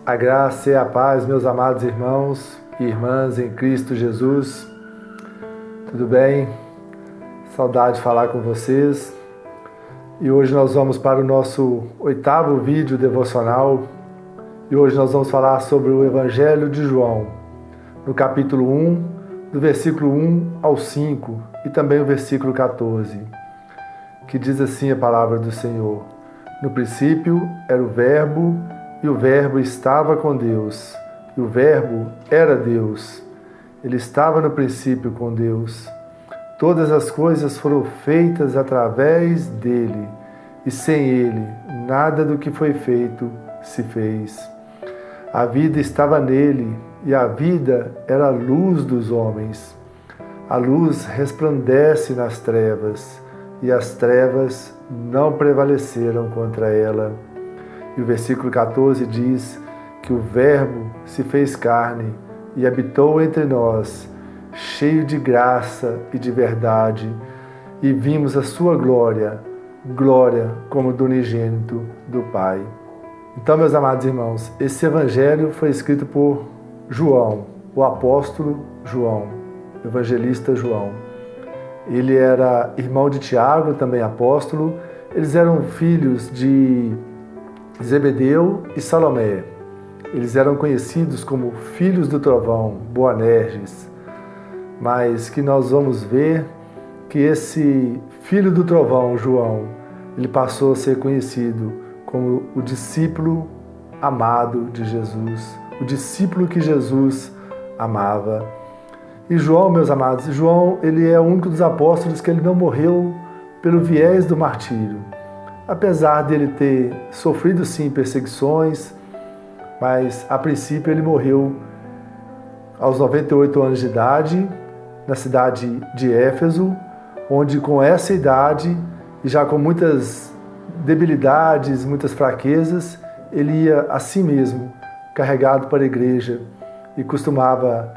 A graça e a paz, meus amados irmãos e irmãs em Cristo Jesus. Tudo bem? Saudade de falar com vocês. E hoje nós vamos para o nosso 8º vídeo devocional. E hoje nós vamos falar sobre o Evangelho de João, no capítulo 1, do versículo 1 ao 5 e também o versículo 14, que diz assim a palavra do Senhor: No princípio era o Verbo, e o Verbo estava com Deus, e o Verbo era Deus. Ele estava no princípio com Deus. Todas as coisas foram feitas através dele, e sem ele, nada do que foi feito se fez. A vida estava nele, e a vida era a luz dos homens. A luz resplandece nas trevas, e as trevas não prevaleceram contra ela. E o versículo 14 diz que o Verbo se fez carne e habitou entre nós, cheio de graça e de verdade, e vimos a sua glória, glória como do unigênito do Pai. Então, meus amados irmãos, esse evangelho foi escrito por João, o apóstolo João, evangelista João. Ele era irmão de Tiago, também apóstolo. Eles eram filhos de Zebedeu e Salomé. Eles eram conhecidos como filhos do trovão, Boanerges. Mas que nós vamos ver que esse filho do trovão, João, ele passou a ser conhecido como o discípulo amado de Jesus, o discípulo que Jesus amava. E João, meus amados, João, ele é o único dos apóstolos que ele não morreu pelo viés do martírio. Apesar dele ter sofrido sim perseguições, mas a princípio ele morreu aos 98 anos de idade, na cidade de Éfeso, onde com essa idade e já com muitas debilidades, muitas fraquezas, ele ia a si mesmo, carregado para a igreja, e costumava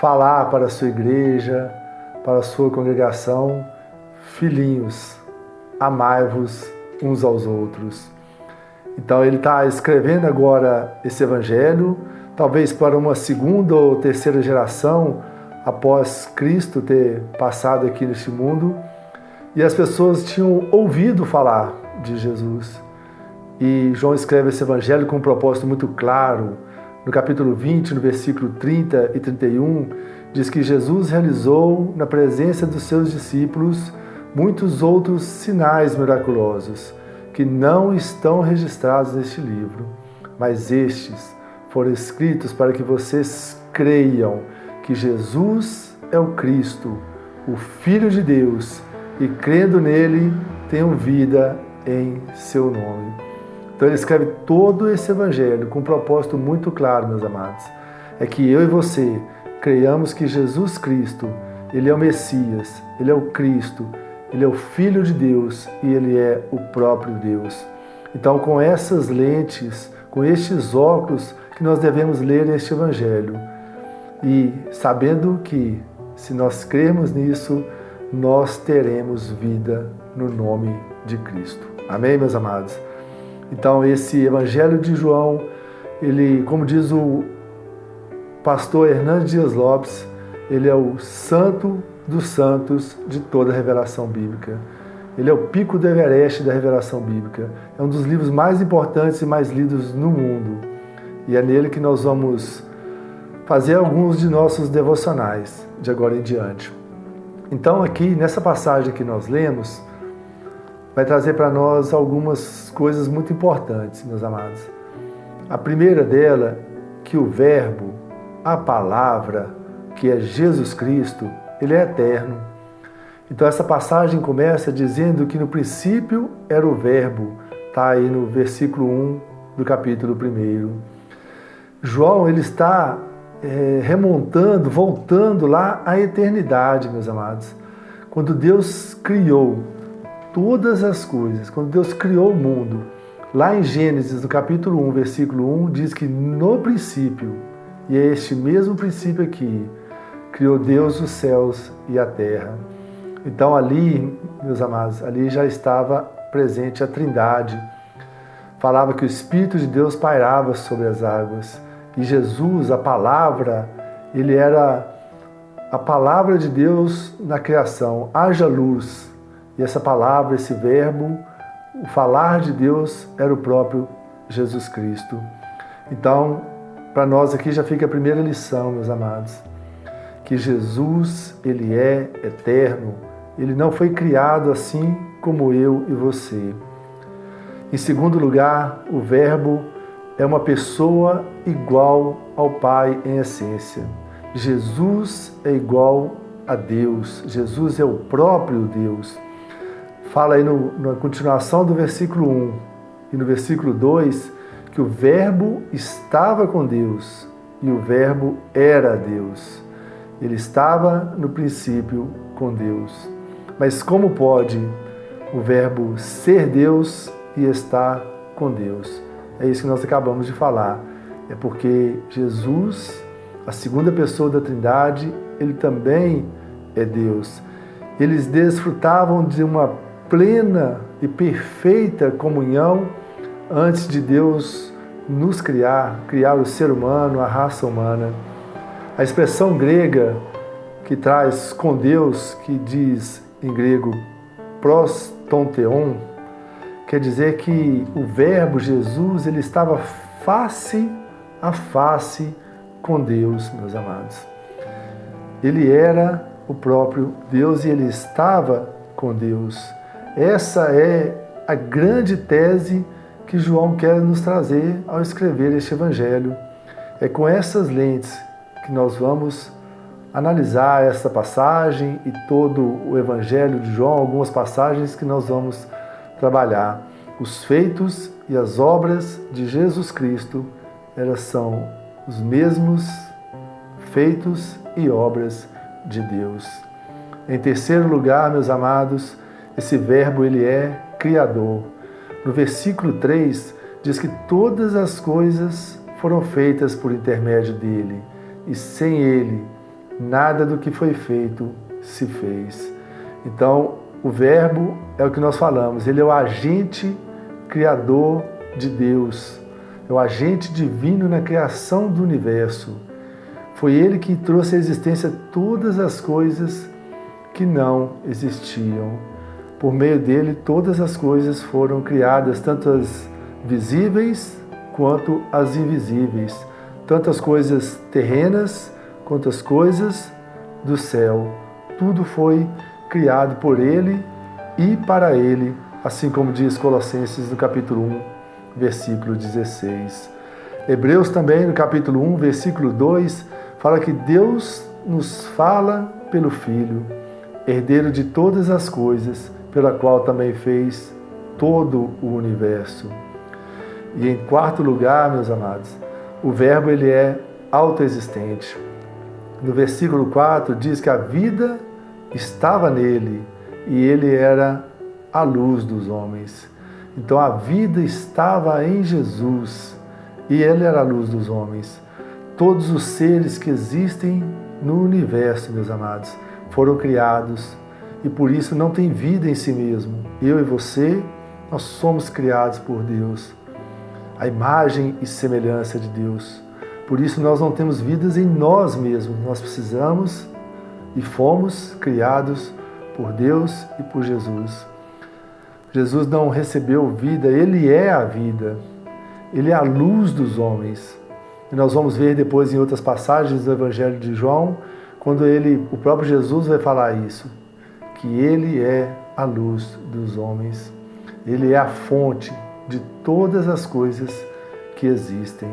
falar para a sua igreja, para a sua congregação: filhinhos, amai-vos uns aos outros. Então ele está escrevendo agora esse evangelho, talvez para uma segunda ou terceira geração após Cristo ter passado aqui neste mundo, e as pessoas tinham ouvido falar de Jesus. E João escreve esse evangelho com um propósito muito claro. No capítulo 20, no versículo 30 e 31, diz que Jesus realizou na presença dos seus discípulos muitos outros sinais miraculosos que não estão registrados neste livro, mas estes foram escritos para que vocês creiam que Jesus é o Cristo, o Filho de Deus, e crendo nele tenham vida em seu nome. Então ele escreve todo esse evangelho com um propósito muito claro, meus amados. É que eu e você creiamos que Jesus Cristo, ele é o Messias, ele é o Cristo, ele é o Filho de Deus e ele é o próprio Deus. Então, com essas lentes, com estes óculos, que nós devemos ler este evangelho. E sabendo que, se nós crermos nisso, nós teremos vida no nome de Cristo. Amém, meus amados? Então, esse evangelho de João, ele, como diz o pastor Hernandes Dias Lopes, ele é o santo dos santos de toda a revelação bíblica. Ele é o pico do Everest da revelação bíblica. É um dos livros mais importantes e mais lidos no mundo. E é nele que nós vamos fazer alguns de nossos devocionais de agora em diante. Então aqui, nessa passagem que nós lemos, vai trazer para nós algumas coisas muito importantes, meus amados. A primeira dela, que o Verbo, a palavra, que é Jesus Cristo, ele é eterno. Então essa passagem começa dizendo que no princípio era o Verbo. Está aí no versículo 1 do capítulo 1. João, ele está remontando, voltando lá à eternidade, meus amados. Quando Deus criou todas as coisas, quando Deus criou o mundo, lá em Gênesis, no capítulo 1, versículo 1, diz que no princípio, e é este mesmo princípio aqui, criou Deus os céus e a terra. Então ali, meus amados, ali já estava presente a Trindade. falava que o Espírito de Deus pairava sobre as águas. E Jesus, a palavra, ele era a palavra de Deus na criação. Haja luz. E essa palavra, esse verbo, o falar de Deus era o próprio Jesus Cristo. Então, para nós aqui já fica a primeira lição, meus amados, que Jesus, ele é eterno, ele não foi criado assim como eu e você. Em segundo lugar, o Verbo é uma pessoa igual ao Pai em essência. Jesus é igual a Deus, Jesus é o próprio Deus. Fala aí na continuação do versículo 1 e no versículo 2 que o Verbo estava com Deus e o Verbo era Deus. Ele estava no princípio com Deus. Mas como pode o Verbo ser Deus e estar com Deus? É isso que nós acabamos de falar. É porque Jesus, a segunda pessoa da Trindade, ele também é Deus. Eles desfrutavam de uma plena e perfeita comunhão antes de Deus nos criar o ser humano, a raça humana. A expressão grega que traz com Deus, que diz em grego prostonteon, quer dizer que o Verbo Jesus, ele estava face a face com Deus, meus amados. Ele era o próprio Deus e ele estava com Deus. Essa é a grande tese que João quer nos trazer ao escrever este Evangelho. É com essas lentes que nós vamos analisar esta passagem e todo o Evangelho de João, algumas passagens que nós vamos trabalhar. Os feitos e as obras de Jesus Cristo, elas são os mesmos feitos e obras de Deus. Em terceiro lugar, meus amados, esse Verbo, ele é Criador. No versículo 3, diz que todas as coisas foram feitas por intermédio dele, e sem ele, nada do que foi feito se fez. Então, o Verbo é o que nós falamos, ele é o agente criador de Deus, é o agente divino na criação do universo. Foi ele que trouxe à existência todas as coisas que não existiam. Por meio dele, todas as coisas foram criadas, tanto as visíveis quanto as invisíveis, tanto as coisas terrenas quanto as coisas do céu. Tudo foi criado por ele e para ele, assim como diz Colossenses no capítulo 1, versículo 16. Hebreus também, no capítulo 1, versículo 2, fala que Deus nos fala pelo Filho, herdeiro de todas as coisas, pela qual também fez todo o universo. E em quarto lugar, meus amados, o Verbo, ele é autoexistente. No versículo 4 diz que a vida estava nele e ele era a luz dos homens. Então a vida estava em Jesus e ele era a luz dos homens. Todos os seres que existem no universo, meus amados, foram criados e por isso não tem vida em si mesmo. Eu e você, nós somos criados por Deus, a imagem e semelhança de Deus. Por isso nós não temos vidas em nós mesmos, nós precisamos e fomos criados por Deus e por Jesus. Jesus não recebeu vida, ele é a vida, ele é a luz dos homens. E nós vamos ver depois em outras passagens do Evangelho de João, quando o próprio Jesus vai falar isso, que ele é a luz dos homens, ele é a fonte de todas as coisas que existem.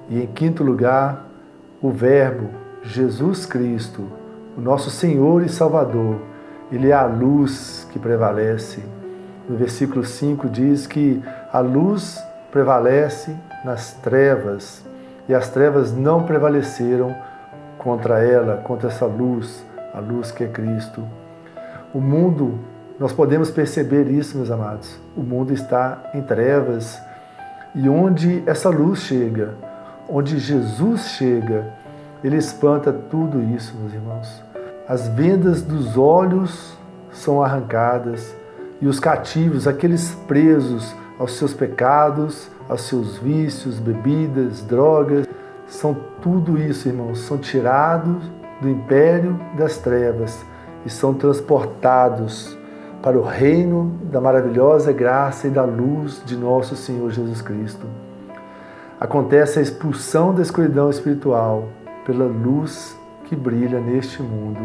E em quinto lugar, o Verbo, Jesus Cristo, o nosso Senhor e Salvador, ele é a luz que prevalece. No versículo 5 diz que a luz prevalece nas trevas, e as trevas não prevaleceram contra ela, contra essa luz, a luz que é Cristo. O mundo, nós podemos perceber isso, meus amados, o mundo está em trevas, e onde essa luz chega, onde Jesus chega, ele espanta tudo isso, meus irmãos. As vendas dos olhos são arrancadas, e os cativos, aqueles presos aos seus pecados, aos seus vícios, bebidas, drogas. São tudo isso, irmãos, são tirados do império das trevas e são transportados para o reino da maravilhosa graça e da luz de nosso Senhor Jesus Cristo. Acontece a expulsão da escuridão espiritual pela luz que brilha neste mundo.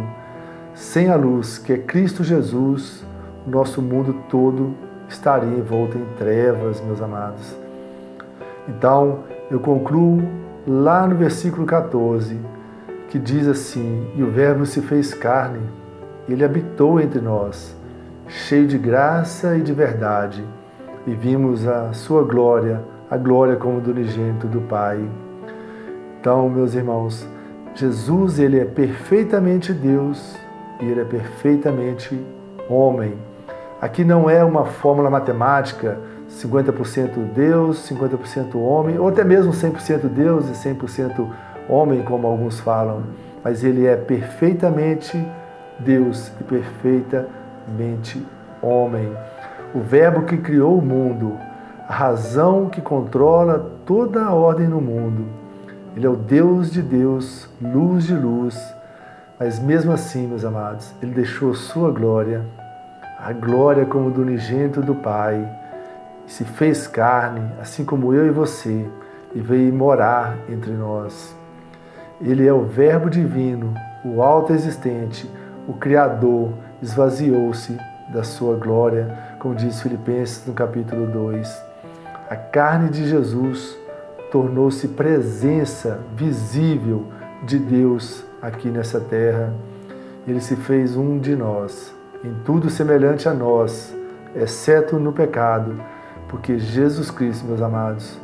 Sem a luz, que é Cristo Jesus, o nosso mundo todo estaria envolto em trevas, meus amados. Então, eu concluo lá no versículo 14, que diz assim: e o Verbo se fez carne, ele habitou entre nós, cheio de graça e de verdade, e vimos a sua glória, a glória como do unigênito do Pai. Então, meus irmãos, Jesus, ele é perfeitamente Deus e ele é perfeitamente homem. Aqui não é uma fórmula matemática, 50% Deus, 50% homem, ou até mesmo 100% Deus e 100% homem, como alguns falam, mas ele é perfeitamente Deus e perfeitamente homem. O Verbo que criou o mundo, a razão que controla toda a ordem no mundo. Ele é o Deus de Deus, luz de luz, mas mesmo assim, meus amados, ele deixou sua glória, a glória como do unigênito do Pai, e se fez carne, assim como eu e você, e veio morar entre nós. Ele é o Verbo divino, o autoexistente, o Criador, esvaziou-se da sua glória, como diz Filipenses no capítulo 2. A carne de Jesus tornou-se presença visível de Deus aqui nessa terra. Ele se fez um de nós, em tudo semelhante a nós, exceto no pecado, porque Jesus Cristo, meus amados,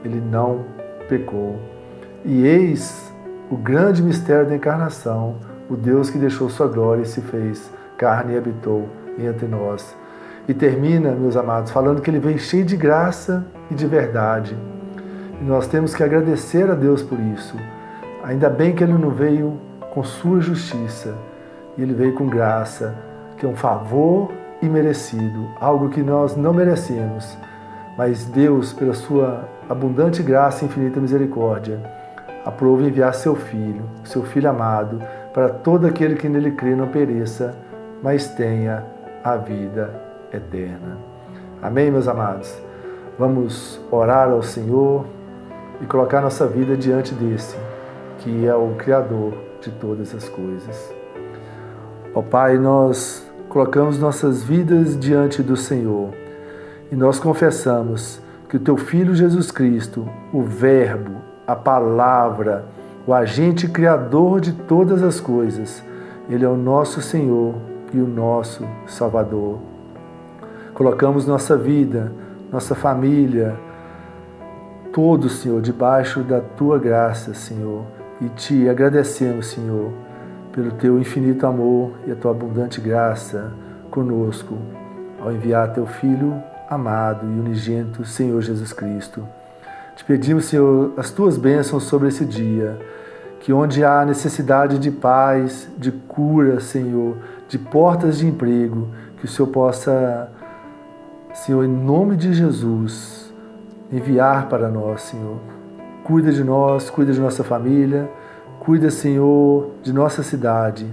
ele não pecou. E eis o grande mistério da encarnação, o Deus que deixou sua glória e se fez carne e habitou entre nós. E termina, meus amados, falando que ele veio cheio de graça e de verdade. E nós temos que agradecer a Deus por isso. Ainda bem que ele não veio com sua justiça, e ele veio com graça, que é um favor imerecido, algo que nós não merecemos. Mas Deus, pela sua abundante graça e infinita misericórdia, aprova enviar seu Filho amado, para todo aquele que nele crê não pereça, mas tenha a vida eterna. Amém, meus amados? Vamos orar ao Senhor e colocar nossa vida diante desse, que é o Criador de todas as coisas. Ó Pai, nós colocamos nossas vidas diante do Senhor e nós confessamos que o Teu Filho Jesus Cristo, o Verbo, a Palavra, o agente criador de todas as coisas, Ele é o nosso Senhor e o nosso Salvador. Colocamos nossa vida, nossa família, todo, Senhor, debaixo da Tua graça, Senhor, e Te agradecemos, Senhor, pelo Teu infinito amor e a Tua abundante graça conosco, ao enviar Teu Filho amado e unigênito, Senhor Jesus Cristo. Te pedimos, Senhor, as Tuas bênçãos sobre esse dia, que onde há necessidade de paz, de cura, Senhor, de portas de emprego, que o Senhor possa, Senhor, em nome de Jesus, enviar para nós, Senhor. Cuida de nós, cuida de nossa família, cuida, Senhor, de nossa cidade.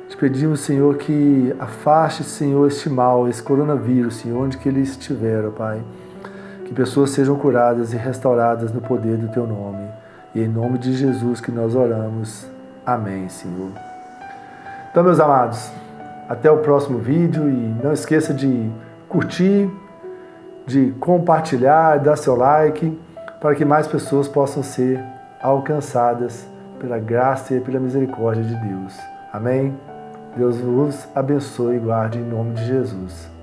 Te pedimos, Senhor, que afaste, Senhor, este mal, esse coronavírus, Senhor, onde que ele estiver, ó Pai. Que pessoas sejam curadas e restauradas no poder do Teu nome. E em nome de Jesus que nós oramos. Amém, Senhor. Então, meus amados, até o próximo vídeo e não esqueça de curtir, de compartilhar, dar seu like, para que mais pessoas possam ser alcançadas pela graça e pela misericórdia de Deus. Amém? Deus vos abençoe e guarde em nome de Jesus.